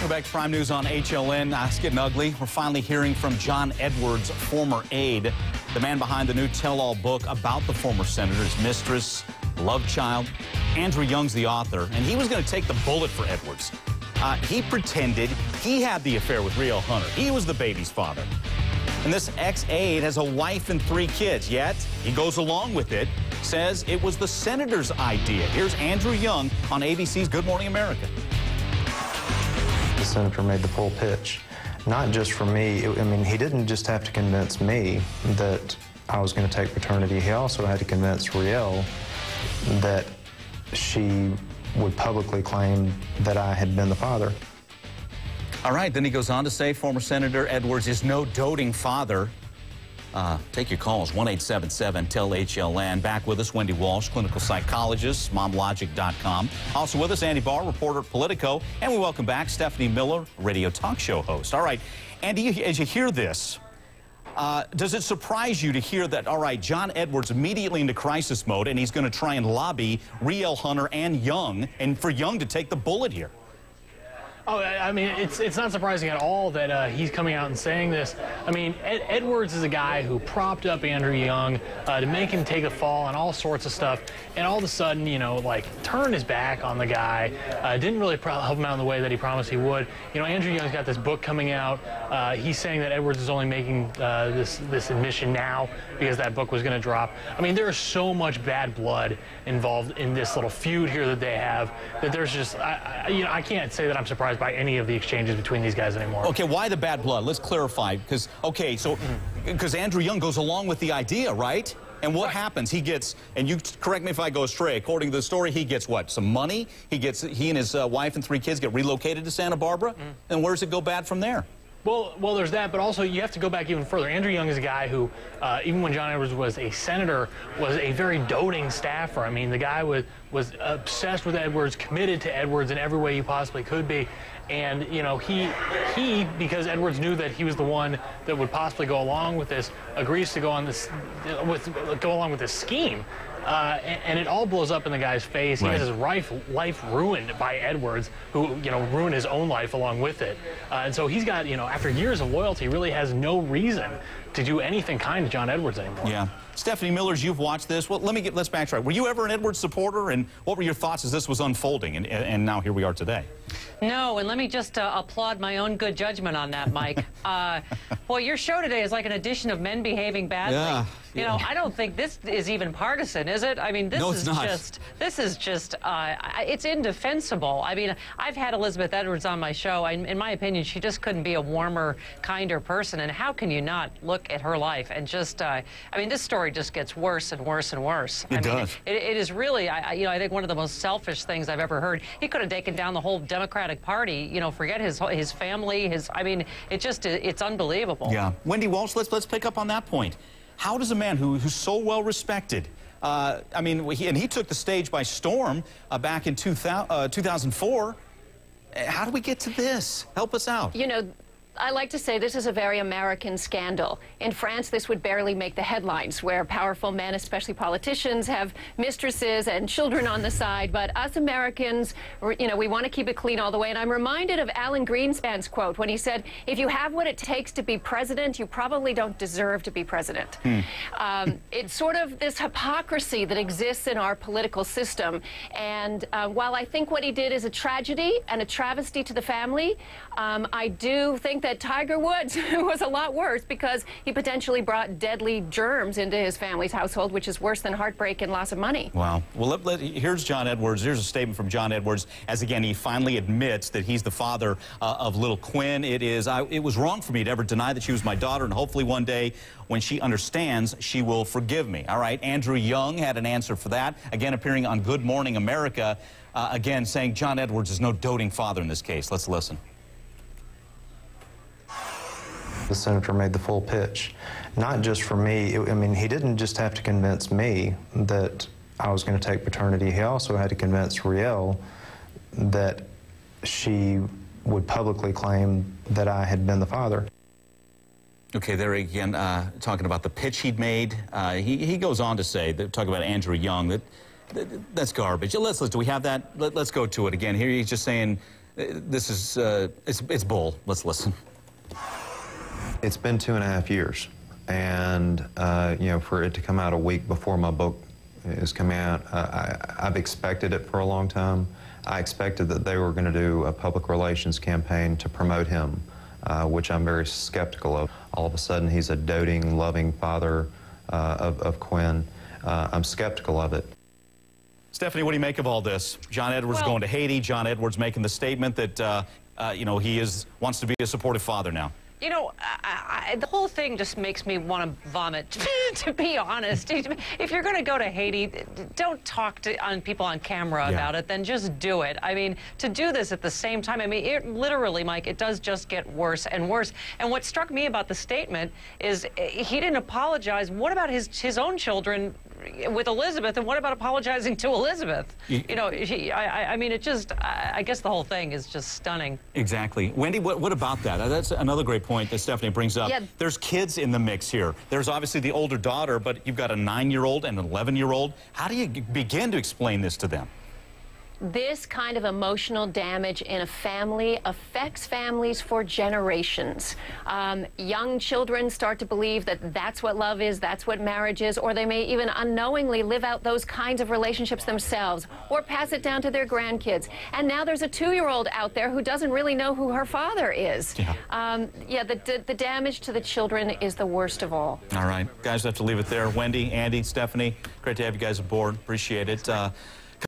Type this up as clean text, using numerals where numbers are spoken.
We're back to Prime News on HLN. It's getting ugly. We're finally hearing from John Edwards' former aide, the man behind the new tell-all book about the former senator's mistress, love child. Andrew Young's the author, and he was going to take the bullet for Edwards. He pretended he had the affair with Riel Hunter. He was the baby's father. And this ex-aide has a wife and 3 kids, yet he goes along with it, says it was the senator's idea. Here's Andrew Young on ABC's Good Morning America. The senator made the full pitch, not just for me. I mean, he didn't just have to convince me that I was going to take paternity. He also had to convince Riel that she would publicly claim that I had been the father. All right, then he goes on to say former Senator Edwards is no doting father. Take your calls, 1-877-TEL-HLN. Back with us, Wendy Walsh, clinical psychologist, momlogic.com. Also with us, Andy Barr, reporter at Politico. And we welcome back Stephanie Miller, radio talk show host. All right, Andy, as you hear this, does it surprise you to hear that, all right, John Edwards immediately into crisis mode, and he's going to try and lobby Riel Hunter and Young, and for Young to take the bullet here? Oh, I mean, it's not surprising at all that he's coming out and saying this. I mean, Edwards is a guy who propped up Andrew Young to make him take a fall and all sorts of stuff, and all of a sudden, you know, like, turned his back on the guy, didn't really help him out in the way that he promised he would. You know, Andrew Young's got this book coming out. He's saying that Edwards is only making this admission now because that book was going to drop. I mean, there is so much bad blood involved in this little feud here that they have that there's just, you know, I can't say that I'm surprised by any of the exchanges between these guys anymore. Okay, why the bad blood? Let's clarify, because, okay, so, because Andrew Young goes along with the idea, right? And what happens? He gets, and you correct me if I go astray, according to the story, he gets what? Some money? He and his wife and 3 kids get relocated to Santa Barbara? And where does it go bad from there? Well, there's that, but also you have to go back even further. Andrew Young is a guy who, even when John Edwards was a senator, was a very doting staffer. I mean, the guy was obsessed with Edwards, committed to Edwards in every way he possibly could be. And, you know, he because Edwards knew that he was the one that would possibly go along with this, agrees to go on this, go along with this scheme. And it all blows up in the guy's face. He has his life ruined by Edwards, who, you know, ruined his own life along with it. And so he's got, you know, after years of loyalty, really has no reason to do anything kind to John Edwards anymore. Yeah. Stephanie Millers, you've watched this. Well, let's backtrack. Were you ever an Edwards supporter, and what were your thoughts as this was unfolding, and now here we are today? No, and let me just applaud my own good judgment on that, Mike. Well, your show today is like an edition of Men Behaving Badly. Yeah. You know, I don't think this is even partisan, is it? I mean, this is just, it's indefensible. I mean, I've had Elizabeth Edwards on my show, and in my opinion, she just couldn't be a warmer, kinder person. And how can you not look at her life and just, I mean, this story just gets worse and worse and worse. It does. It is really, you know, I think one of the most selfish things I've ever heard. He could have taken down the whole Democratic Party, you know, forget his family, I mean, it's unbelievable. Yeah. Wendy Walsh, let's pick up on that point. How does a man who's so well respected, I mean, he took the stage by storm back in 2004. How do we get to this? Help us out. You know, I like to say this is a very American scandal. In France, this would barely make the headlines, where powerful men, especially politicians, have mistresses and children on the side. But us Americans, you know, we want to keep it clean all the way. And I'm reminded of Alan Greenspan's quote when he said, if you have what it takes to be president, you probably don't deserve to be president. It's sort of this hypocrisy that exists in our political system. And while I think what he did is a tragedy and a travesty to the family, I do think that Tiger Woods was a lot worse because he potentially brought deadly germs into his family's household, which is worse than heartbreak and loss of money. Wow. Well, here's John Edwards. Here's a statement from John Edwards as, again, he finally admits that he's the father of little Quinn. It was wrong for me to ever deny that she was my daughter, and hopefully one day when she understands, she will forgive me. All right. Andrew Young had an answer for that, again, appearing on Good Morning America, again, saying John Edwards is no doting father in this case. Let's listen. The senator made the full pitch, not just for me. I mean, he didn't just have to convince me that I was going to take paternity. He also had to convince Riel that she would publicly claim that I had been the father. Okay, there again, talking about the pitch he'd made. He goes on to say, talk about Andrew Young, that's garbage. Do we have that? Let's go to it again. Here he's just saying, This is, it's bull. Let's listen. It's been 2.5 years. And, you know, for it to come out a week before my book is coming out, I've expected it for a long time. I expected that they were going to do a public relations campaign to promote him, which I'm very skeptical of. All of a sudden, he's a doting, loving father of Quinn. I'm skeptical of it. Stephanie, what do you make of all this? John Edwards going to Haiti. John Edwards making the statement that, you know, he wants to be a supportive father now. You know, the whole thing just makes me want to vomit, to be honest. If you're going to go to Haiti, don't talk to people on camera about it, then just do it. I mean, to do this at the same time, I mean, it literally, Mike, it does just get worse and worse. And what struck me about the statement is he didn't apologize. What about his own children with Elizabeth, and what about apologizing to Elizabeth? You know, I mean, it just, I guess the whole thing is just stunning. Exactly. Wendy, what about that? That's another great point that Stephanie brings up. Yeah. There's kids in the mix here. There's obviously the older daughter, but you've got a 9-year-old and an 11-year-old. How do you begin to explain this to them? This kind of emotional damage in a family affects families for generations. Young children start to believe that that's what love is, that's what marriage is, or they may even unknowingly live out those kinds of relationships themselves or pass it down to their grandkids. And now there's a 2-year-old out there who doesn't really know who her father is. Yeah, the damage to the children is the worst of all. All right. Guys, I have to leave it there. Wendy, Andy, Stephanie, great to have you guys aboard. Appreciate it.